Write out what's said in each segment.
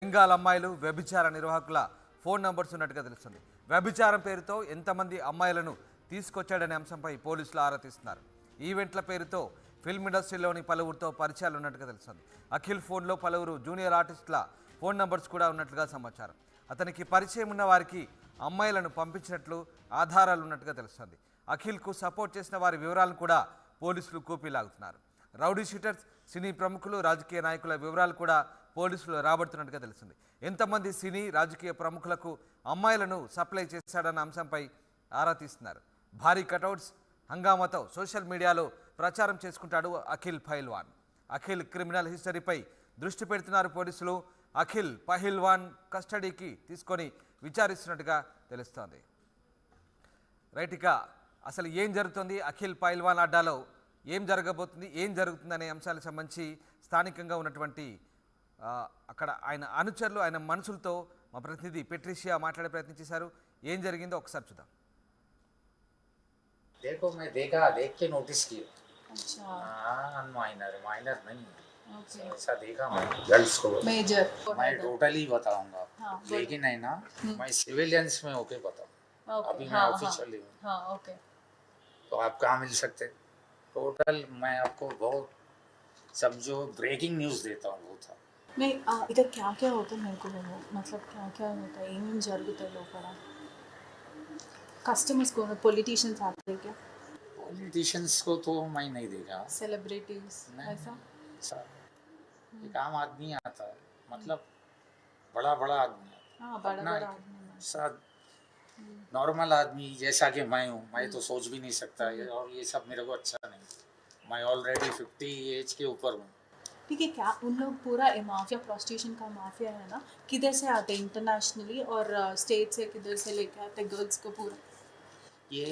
బెంగాల్ అమ్మాయిలు వ్యభిచార నిర్వాహకుల ఫోన్ నంబర్స్ ఉన్నట్టుగా తెలుస్తుంది. వ్యభిచారం పేరుతో ఎంతమంది అమ్మాయిలను తీసుకొచ్చాడనే అంశంపై పోలీసులు ఆరా తీస్తున్నారు. ఈవెంట్ల పేరుతో ఫిల్మ్ ఇండస్ట్రీలోని పలువురితో పరిచయాలు ఉన్నట్టుగా తెలుస్తుంది. అఖిల్ ఫోన్లో పలువురు జూనియర్ ఆర్టిస్టుల ఫోన్ నంబర్స్ కూడా ఉన్నట్లుగా సమాచారం. అతనికి పరిచయం ఉన్న వారికి అమ్మాయిలను పంపించినట్లు ఆధారాలు ఉన్నట్టుగా తెలుస్తుంది. అఖిల్కు సపోర్ట్ చేసిన వారి వివరాలను కూడా పోలీసులు కూపీలాగుతున్నారు. రౌడీ షీటర్స్, సినీ ప్రముఖులు, రాజకీయ నాయకుల వివరాలు కూడా పోలీసులు రాబడుతున్నట్టుగా తెలిసింది. ఎంతమంది సినీ రాజకీయ ప్రముఖులకు అమ్మాయిలను సప్లై చేశాడన్న అంశంపై ఆరా తీస్తున్నారు. భారీ కటౌట్స్, హంగామాతో సోషల్ మీడియాలో ప్రచారం చేసుకుంటాడు అఖిల్ పహిల్వాన్. అఖిల్ క్రిమినల్ హిస్టరీపై దృష్టి పెడుతున్నారు పోలీసులు. అఖిల్ పహిల్వాన్ కస్టడీకి తీసుకొని విచారిస్తున్నట్టుగా తెలుస్తోంది. రైట్, ఇక అసలు ఏం జరుగుతుంది, అఖిల్ పహిల్వాన్ అడ్డాలో ఏం జరగబోతుంది, ఏం జరుగుతుందనే అంశాలకు సంబంధించి స్థానికంగా ఉన్నటువంటి అక్కడ ఆయన అనుచరులు, ఆయన మనుషులతో మా ప్రతినిధి పెట్రిషియా మాట్లాడే ప్రయత్నం చేశారు. ఏం జరిగిందో ఒకసారి చూద్దాం. देखो मैं देखा, देख के नोटिस किया। अच्छा हाँ, माइनर माइनर नहीं okay. ऐसा देखा मैं गर्ल्स को मेजर मैं टोटली बताऊंगा हाँ, लेकिन है ना मैं सिविलियंस में होके बताऊँ okay, अभी मैं ऑफिशियली हूँ हाँ, okay. तो आप कहाँ मिल सकते टोटल मैं आपको बहुत समझो ब्रेकिंग न्यूज़ देता हूँ बहुत नहीं इधर क्या क्या होता है मेरे को मतलब क्या क्या होता है ఏమేం జరుగుతాయి లోపల कस्टमर्स को पॉलिटिशियंस आते हैं क्या पॉलिटिशियंस को तो मैं नहीं देखा सेलिब्रिटीज ऐसा एक आम आदमी आता है मतलब बड़ा बड़ा आदमी हाँ बड़ा बड़ा आदमी साथ नॉर्मल आदमी जैसा कि मैं हूँ मैं तो सोच भी नहीं सकता और ये सब मेरे को अच्छा नहीं मैं ऑलरेडी 50 एज के ऊपर हूँ ठीक है क्या उन लोग पूरा माफिया प्रोस्टिट्यूशन का माफिया है ना किधर से आते हैं इंटरनेशनली और स्टेट से किधर से लेके आते हैं गर्ल्स को पूरा ये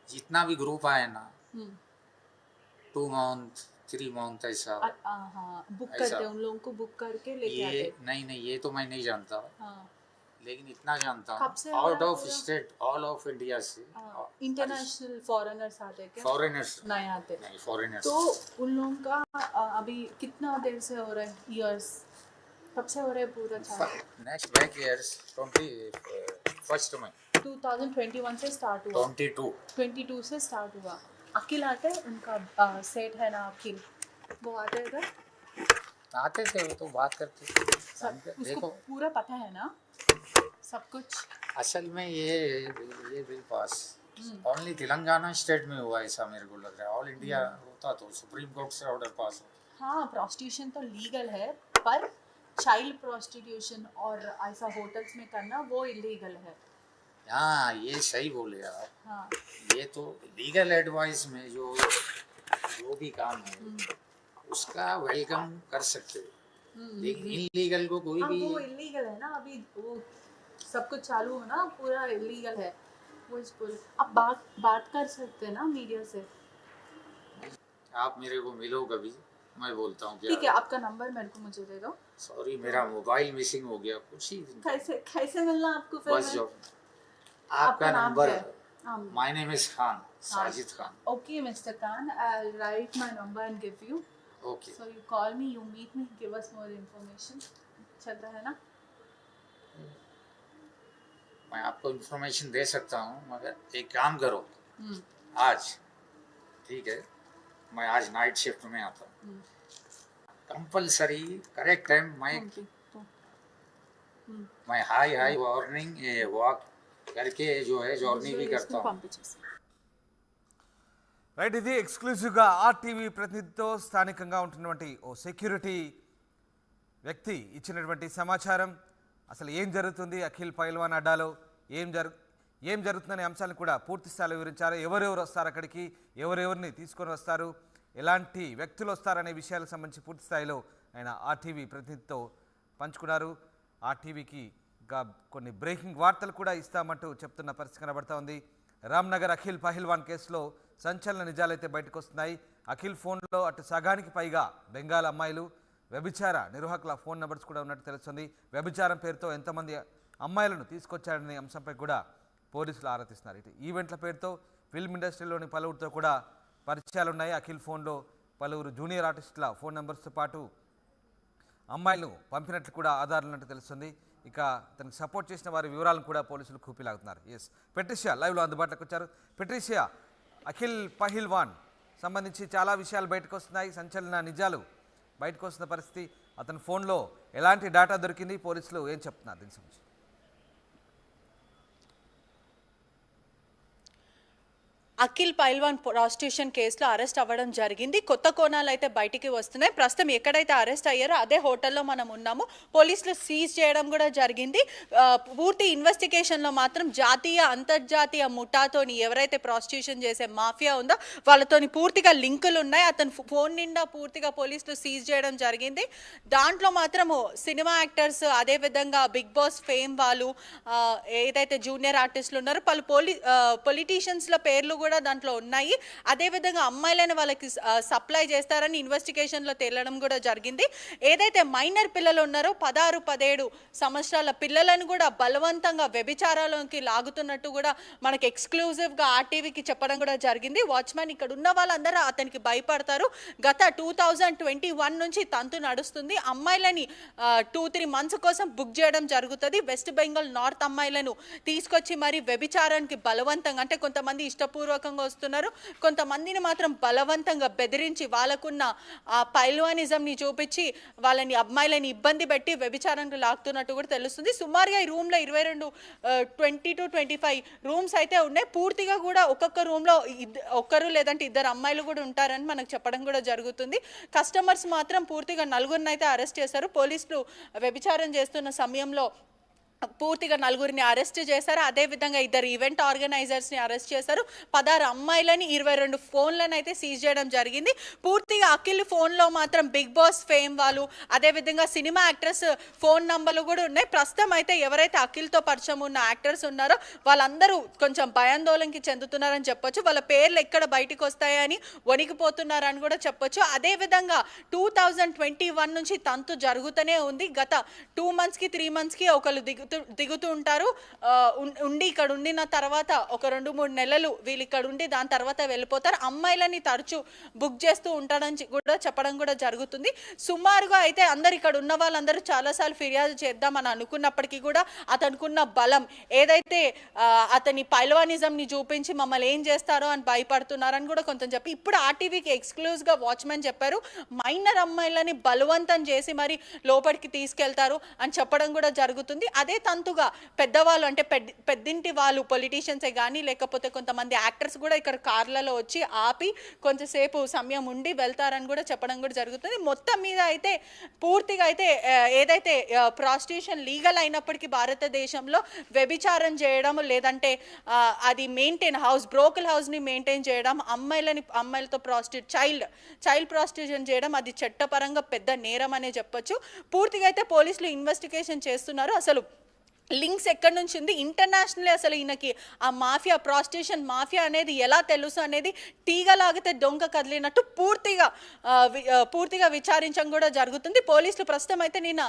जितना भी ग्रुप आए ना 2 मंथ 3 मंथ ऐसा हाँ बुक करते हैं उन लोगों को बुक करके लेके आते हैं नहीं नहीं ये तो मैं नहीं जानता हाँ लेकिन इतना जानता हूँ out of state all of India से इंटरनेशनल फॉरेनर्स आते हैं क्या फॉरेनर्स नहीं आते नहीं फॉरेनर्स तो उन लोगों का अभी कितना देर से हो रहा है ईयर्स कब से हो रहा है पूरा नेक्स्ट बैक ईयर्स 21st में 2021 से स्टार्ट हुआ 22 से स्टार्ट हुआ अखिल आते हैं उनका सेट है ना अखिल वो आते हैं इधर आते थे वो तो बात करते देखो पूरा पता है ना सब कुछ असल में ये bill pass only Telangana state में हुआ ऐसा मेरे को लग रहा है ऑल इंडिया होता तो सुप्रीम कोर्ट से ऑर्डर पास हो हाँ प्रोस्टिट्यूशन तो लीगल है पर चाइल्ड प्रोस्टिट्यूशन और ऐसा होटल्स में करना वो इलीगल है हाँ ये सही बोले आप हाँ ये तो लीगल एडवाइस में जो भी काम है उसका वेलकम कर सकते लेकिन इलीगल को कोई भी वो इलीगल है ना अभी वो सब कुछ चालू हो ना पूरा इलीगल है वो आप बात कर सकते हैं ना मीडिया से आप मेरे को मिलो कभी मैं बोलता हूँ ठीक है आपका नंबर मेरे को मुझे दे दो सॉरी मेरा मोबाइल मिसिंग हो गया कुछ ही कैसे मिलना आपको फिर बस जो आपका number my name is Khan Sajid Khan okay mister Khan I will write my number and give you okay so you call me you meet me give us more information चल रहा है ना मैं आपको इन्फॉर्मेशन दे सकता हूँ मगर एक काम करो आज ठीक है मैं आज नाइट शिफ्ट में आता हूँ कंपलसरी करेक्ट टाइम मैं हाई वार्निंग वॉक करके जो है जर्नी भी करता हूँ రైట్, ఇది ఎక్స్క్లూజివ్గా ఆర్టీవీ ప్రతినిధితో స్థానికంగా ఉంటున్నటువంటి ఓ సెక్యూరిటీ వ్యక్తి ఇచ్చినటువంటి సమాచారం. అసలు ఏం జరుగుతుంది అఖిల్ పహిల్వాన్ అడ్డాలో, ఏం జరుగుతుందనే అంశాలను కూడా పూర్తి స్థాయిలో వివరించారు. ఎవరెవరు వస్తారు అక్కడికి, ఎవరెవరిని తీసుకొని వస్తారు, ఎలాంటి వ్యక్తులు వస్తారనే విషయాలకు సంబంధించి పూర్తి స్థాయిలో ఆయన ఆర్టీవీ ప్రతినిధితో పంచుకున్నారు. ఆర్టీవీకి ఇంకా కొన్ని బ్రేకింగ్ వార్తలు కూడా ఇస్తామంటూ చెప్తున్న పరిస్థితి కనబడతా ఉంది. రామ్నగర్ అఖిల్ పహిల్వాన్ కేసులో సంచలన నిజాలైతే బయటకు వస్తున్నాయి. అఖిల్ ఫోన్లో అటు సగానికి పైగా బెంగాల్ అమ్మాయిలు వ్యభిచార నిర్వాహకుల ఫోన్ నెంబర్స్ కూడా ఉన్నట్టు తెలుస్తుంది. వ్యభిచారం పేరుతో ఎంతమంది అమ్మాయిలను తీసుకొచ్చాడనే అంశంపై కూడా పోలీసులు ఆరా తీస్తున్నారు. ఇటు ఈవెంట్ల పేరుతో ఫిల్మ్ ఇండస్ట్రీలోని పలువురితో కూడా పరిచయాలు ఉన్నాయి. అఖిల్ ఫోన్లో పలువురు జూనియర్ ఆర్టిస్టుల ఫోన్ నెంబర్స్తో పాటు అమ్మాయిలను పంపినట్లు కూడా ఆధారాలు ఉన్నట్టు తెలుస్తుంది. ఇక తనకు సపోర్ట్ చేసిన వారి వివరాలను కూడా పోలీసులు కూపిలాగుతున్నారు. ఎస్, పెట్రిషియా లైవ్లో అందుబాటులోకి వచ్చారు. పెట్రిషియా, అఖిల్ పహిల్వాన్ సంబంధించి చాలా విషయాలు బయటకు వస్తున్నాయి, సంచలన నిజాలు బయటకు వస్తున్న పరిస్థితి. అతని ఫోన్లో ఎలాంటి డేటా దొరికింది, పోలీసులు ఏం చెప్తున్నారు దీనికి సంబంధించి? అఖిల్ పైల్వాన్ ప్రాస్టిట్యూషన్ కేసులో అరెస్ట్ అవ్వడం జరిగింది. కొత్త కోణాలు అయితే బయటికి వస్తున్నాయి. ప్రస్తుతం ఎక్కడైతే అరెస్ట్ అయ్యారో అదే హోటల్లో మనం ఉన్నాము. పోలీసులు సీజ్ చేయడం కూడా జరిగింది. పూర్తి ఇన్వెస్టిగేషన్లో మాత్రం జాతీయ అంతర్జాతీయ ముఠాతోని ఎవరైతే ప్రాస్టిట్యూషన్ చేసే మాఫియా ఉందో వాళ్ళతోని పూర్తిగా లింకులు ఉన్నాయి. అతను ఫోన్ నిండా పూర్తిగా పోలీసులు సీజ్ చేయడం జరిగింది. దాంట్లో మాత్రము సినిమా యాక్టర్స్, అదేవిధంగా బిగ్ బాస్ ఫేమ్ వాళ్ళు, ఏదైతే జూనియర్ ఆర్టిస్టులు ఉన్నారో పలు పొలిటీషియన్స్ల పేర్లు కూడా దాంట్లో ఉన్నాయి. అదేవిధంగా అమ్మాయిలను వాళ్ళకి సప్లై చేస్తారని ఇన్వెస్టిగేషన్లో తేలడం కూడా జరిగింది. ఏదైతే మైనర్ పిల్లలు ఉన్నారో 16-17 సంవత్సరాల పిల్లలను కూడా బలవంతంగా వ్యభిచారాలోకి లాగుతున్నట్టు కూడా మనకి ఎక్స్క్లూజివ్గా ఆర్టీవీకి చెప్పడం కూడా జరిగింది. వాచ్మెన్ ఇక్కడ ఉన్న వాళ్ళందరూ అతనికి భయపడతారు. గత 2021 నుంచి తంతు నడుస్తుంది. అమ్మాయిలని 2-3 మంత్స్ కోసం బుక్ చేయడం జరుగుతుంది. వెస్ట్ బెంగాల్ నార్త్ అమ్మాయిలను తీసుకొచ్చి మరి వ్యభిచారానికి బలవంతంగా, అంటే కొంతమంది ఇష్టపూర్వకంగా వస్తున్నారు, కొంతమందిని మాత్రం బలవంతంగా బెదిరించి వాళ్ళకున్న ఆ పైల్వానిజంని చూపించి వాళ్ళని అమ్మాయిలని ఇబ్బంది పెట్టి వ్యభిచారానికి లాగుతున్నట్టు కూడా తెలుస్తుంది. సుమారుగా ఈ రూమ్లో 20-25 రూమ్స్ అయితే ఉన్నాయి. పూర్తిగా కూడా ఒక్కొక్క రూమ్లో ఒక్కరు లేదంటే 2 అమ్మాయిలు కూడా ఉంటారని మనకు చెప్పడం కూడా జరుగుతుంది. కస్టమర్స్ మాత్రం పూర్తిగా 4 అయితే అరెస్ట్ చేశారు. పోలీసులు వ్యభిచారం చేస్తున్న సమయంలో పూర్తిగా 4 అరెస్ట్ చేశారు. అదేవిధంగా 2 ఈవెంట్ ఆర్గనైజర్స్ని అరెస్ట్ చేశారు. 16 అమ్మాయిలని 22 ఫోన్లను అయితే సీజ్ చేయడం జరిగింది. పూర్తిగా అఖిల్ ఫోన్లో మాత్రం బిగ్ బాస్ ఫేమ్ వాళ్ళు, అదేవిధంగా సినిమా యాక్టర్స్ ఫోన్ నంబర్లు కూడా ఉన్నాయి. ప్రస్తుతం అయితే ఎవరైతే అఖిల్తో పరిచయం ఉన్న యాక్టర్స్ ఉన్నారో వాళ్ళందరూ కొంచెం భయాందోళనకి చెందుతున్నారని చెప్పొచ్చు. వాళ్ళ పేర్లు ఎక్కడ బయటకు వస్తాయని వణికిపోతున్నారని కూడా చెప్పొచ్చు. అదేవిధంగా 2021 నుంచి తంతు జరుగుతూనే ఉంది. గత 2 మంత్స్కి 3 మంత్స్కి ఒకళ్ళు దిగుతూ ఉంటారు. ఉండి ఇక్కడ ఉండిన తర్వాత ఒక 2-3 నెలలు వీళ్ళు ఇక్కడ ఉండి దాని తర్వాత వెళ్ళిపోతారు. అమ్మాయిలని తరచూ బుక్ చేస్తూ ఉంటారని కూడా చెప్పడం కూడా జరుగుతుంది. సుమారుగా అయితే అందరు ఇక్కడ ఉన్న వాళ్ళందరూ చాలాసార్లు ఫిర్యాదు చేద్దామని అనుకున్నప్పటికీ కూడా అతనుకున్న బలం, ఏదైతే అతని పైల్వానిజంని చూపించి మమ్మల్ని ఏం చేస్తారో అని భయపడుతున్నారని కూడా కొంచెం చెప్పి ఇప్పుడు ఆర్టీవీకి ఎక్స్క్లూజివ్గా వాచ్మెన్ చెప్పారు. మైనర్ అమ్మాయిలని బలవంతం చేసి మరి లోపలికి తీసుకెళ్తారు అని చెప్పడం కూడా జరుగుతుంది. అదే తంతుగా పెద్దవాళ్ళు, అంటే పెద్దింటి వాళ్ళు, పొలిటీషియన్సే కానీ లేకపోతే కొంతమంది యాక్టర్స్ కూడా ఇక్కడ కార్లలో వచ్చి ఆపి కొంచెంసేపు సమయం ఉండి వెళ్తారని కూడా చెప్పడం కూడా జరుగుతుంది. మొత్తం మీద అయితే పూర్తిగా అయితే ఏదైతే ప్రాస్టిట్యూషన్ లీగల్ అయినప్పటికీ భారతదేశంలో వ్యభిచారం చేయడం లేదంటే అది బ్రోకల్ హౌస్ని మెయింటైన్ చేయడం, అమ్మాయిలతో చైల్డ్ ప్రాస్టిట్యూషన్ చేయడం అది చట్టపరంగా పెద్ద నేరం అనే చెప్పొచ్చు. పూర్తిగా అయితే పోలీసులు ఇన్వెస్టిగేషన్ చేస్తున్నారు. అసలు లింక్స్ ఎక్కడి నుంచి ఉంది, ఇంటర్నేషనల్ అసలు ఈయనకి ఆ మాఫియా, ప్రాస్టిట్యూషన్ మాఫియా అనేది ఎలా తెలుసు అనేది తీగలాగితే దొంగ కదిలినట్టు పూర్తిగా విచారించడం కూడా జరుగుతుంది. పోలీసులు ప్రస్తుతం అయితే నిన్న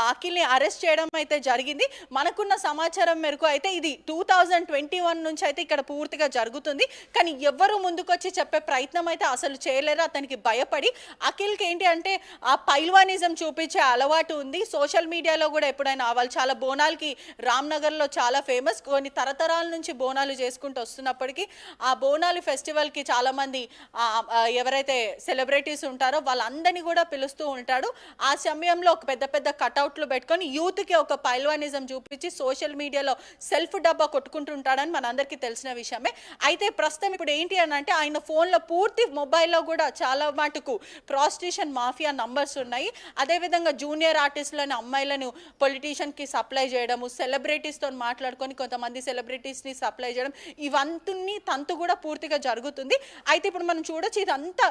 అఖిల్ని అరెస్ట్ చేయడం అయితే జరిగింది. మనకున్న సమాచారం మేరకు అయితే ఇది 2021 నుంచి అయితే ఇక్కడ పూర్తిగా జరుగుతుంది. కానీ ఎవ్వరూ ముందుకొచ్చి చెప్పే ప్రయత్నం అయితే అసలు చేయలేరు. అతనికి భయపడి అఖిల్కి ఏంటి అంటే ఆ పైల్వానిజం చూపించే అలవాటు ఉంది. సోషల్ మీడియాలో కూడా ఎప్పుడైనా వాళ్ళు చాలా బోనాలకి రామ్నగర్లో చాలా ఫేమస్, కొన్ని తరతరాల నుంచి బోనాలు చేసుకుంటూ వస్తున్నప్పటికీ ఆ బోనాలు ఫెస్టివల్కి చాలామంది ఎవరైతే సెలబ్రిటీస్ ఉంటారో వాళ్ళందరినీ కూడా పిలుస్తూ ఉంటాడు. ఆ సమయంలో ఒక పెద్ద కటౌట్లు పెట్టుకొని యూత్కి ఒక పైల్వానిజం చూపించి సోషల్ మీడియాలో సెల్ఫ్ డబ్బా కొట్టుకుంటుంటాడని మనందరికీ తెలిసిన విషయమే. అయితే ప్రస్తుతం ఇప్పుడు ఏంటి అని అంటే ఆయన ఫోన్లో పూర్తి మొబైల్లో కూడా చాలా మటుకు ప్రాస్టిట్యూషన్ మాఫియా నంబర్స్ ఉన్నాయి. అదేవిధంగా జూనియర్ ఆర్టిస్టులను, అమ్మాయిలను పొలిటీషియన్కి సప్లై చేయడము, సెలబ్రిటీస్తో మాట్లాడుకొని కొంతమంది సెలబ్రిటీస్ని సప్లై చేయడం, ఇవంతుని తంతు కూడా పూర్తిగా జరుగుతుంది. అయితే ఇప్పుడు మనం చూడొచ్చు ఇదంతా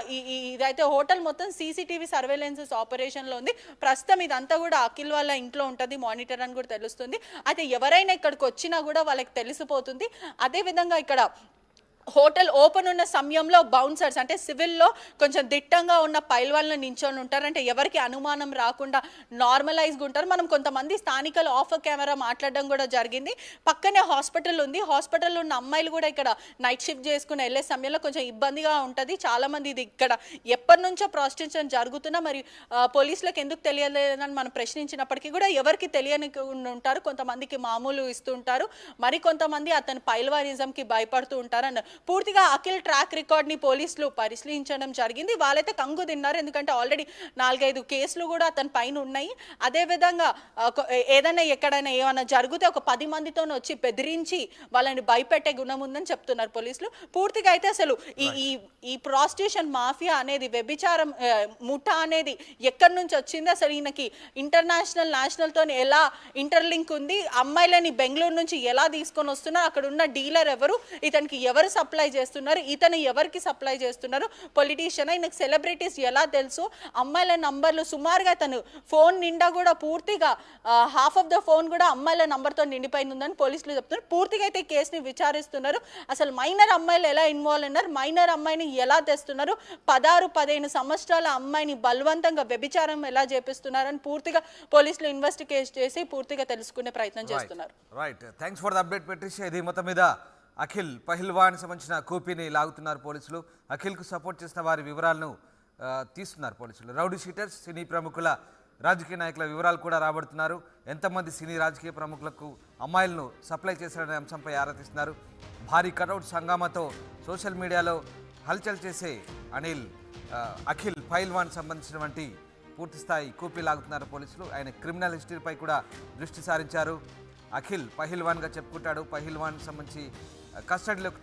ఇదైతే హోటల్ మొత్తం CCTV సర్వేలెన్సెస్ ఆపరేషన్లో ఉంది. ప్రస్తుతం ఇదంతా కూడా అఖిల్ వాళ్ళ ఇంట్లో ఉంటుంది, మానిటర్ అని కూడా తెలుస్తుంది. అయితే ఎవరైనా ఇక్కడికి వచ్చినా కూడా వాళ్ళకి తెలిసిపోతుంది. అదేవిధంగా ఇక్కడ హోటల్ ఓపెన్ ఉన్న సమయంలో బౌన్సర్స్ అంటే సివిల్లో కొంచెం దిట్టంగా ఉన్న పైల్వాన్లు నించొని ఉంటారు. అంటే ఎవరికి అనుమానం రాకుండా నార్మలైజ్గా ఉంటారు. మనం కొంతమంది స్థానికులు ఆఫ్ కెమెరా మాట్లాడడం కూడా జరిగింది. పక్కనే హాస్పిటల్ ఉంది. హాస్పిటల్లో ఉన్న అమ్మాయిలు కూడా ఇక్కడ నైట్ షిఫ్ట్ చేసుకుని వెళ్ళే సమయంలో కొంచెం ఇబ్బందిగా ఉంటుంది. చాలామంది ఇది ఇక్కడ ఎప్పటి నుంచో ప్రాస్టిట్యూషన్ జరుగుతున్నా మరి పోలీసులకు ఎందుకు తెలియలేదని మనం ప్రశ్నించినప్పటికీ కూడా ఎవరికి తెలియని ఉంటారు. కొంతమందికి మామూలు ఇస్తుంటారు, మరి కొంతమంది అతని పైల్వానిజంకి భయపడుతూ ఉంటారు. పూర్తిగా అఖిల్ ట్రాక్ రికార్డ్ని పోలీసులు పరిశీలించడం జరిగింది. వాళ్ళైతే కంగు తిన్నారు, ఎందుకంటే ఆల్రెడీ 4-5 కేసులు కూడా అతని పైన ఉన్నాయి. అదేవిధంగా ఏదైనా ఎక్కడైనా ఏమైనా జరిగితే ఒక 10 మందితో వచ్చి బెదిరించి వాళ్ళని భయపెట్టే గుణం ఉందని చెప్తున్నారు పోలీసులు. పూర్తిగా అయితే అసలు ఈ ప్రాస్టిట్యూషన్ మాఫియా అనేది, వ్యభిచారం ముఠా అనేది ఎక్కడి నుంచి వచ్చింది, అసలు ఈయనకి ఇంటర్నేషనల్ నేషనల్తో ఎలా ఇంటర్లింక్ ఉంది, అమ్మాయిలని బెంగళూరు నుంచి ఎలా తీసుకొని వస్తున్నారు, అక్కడ ఉన్న డీలర్ ఎవరు, ఇతనికి ఎవరు సప్లై చేస్తున్నారు, ఇతను ఎవరికి సప్లై చేస్తున్నారు, పొలిటీషియన్, ఈయనకు సెలబ్రిటీస్ ఎలా తెలుసు, అమ్మాయిల నంబర్లు సుమారుగా తను ఫోన్ నిండా కూడా పూర్తిగా హాఫ్ ఆఫ్ ద ఫోన్ కూడా అమ్మాయిల నంబర్తో నిండిపోయింది ఉందని పోలీసులు చెప్తున్నారు. పూర్తిగా అయితే ఈ కేసుని విచారిస్తున్నారు. అసలు మైనర్ అమ్మాయిలు ఎలా ఇన్వాల్వ్ అయినారు, మైనర్ అమ్మాయిని ఎలా తెస్తున్నారు, 16-15 సంవత్సరాల అమ్మాయిని బలవంతంగా వ్యభిచారం ఎలా చేపిస్తున్నారని పూర్తిగా పోలీసులు ఇన్వెస్టిగేట్ చేసి పూర్తిగా తెలుసుకునే ప్రయత్నం చేస్తున్నారు. Right, thanks for the update Patricia. ఇది మొత్తం మీద అఖిల్ పహిల్వాన్ సంబంధించిన కూపీని లాగుతున్నారు పోలీసులు. అఖిల్కు సపోర్ట్ చేసిన వారి వివరాలను తీస్తున్నారు పోలీసులు. రౌడీ షీటర్స్, సినీ ప్రముఖుల, రాజకీయ నాయకుల వివరాలు కూడా రాబడుతున్నారు. ఎంతమంది సినీ రాజకీయ ప్రముఖులకు అమ్మాయిలను సప్లై చేశారనే అంశంపై ఆరా తీస్తున్నారు. భారీ కటౌట్ సంగామతో సోషల్ మీడియాలో హల్చల్ చేసే అఖిల్ పహిల్వాన్ సంబంధించినటువంటి పూర్తిస్థాయి కూపీ లాగుతున్నారు పోలీసులు. ఆయన క్రిమినల్ హిస్టరీపై కూడా దృష్టి సారించారు. అఖిల్ పహిల్వాన్గా చెప్పుకుంటాడు. పహిల్వాన్ సంబంధించి కస్టడీలోకి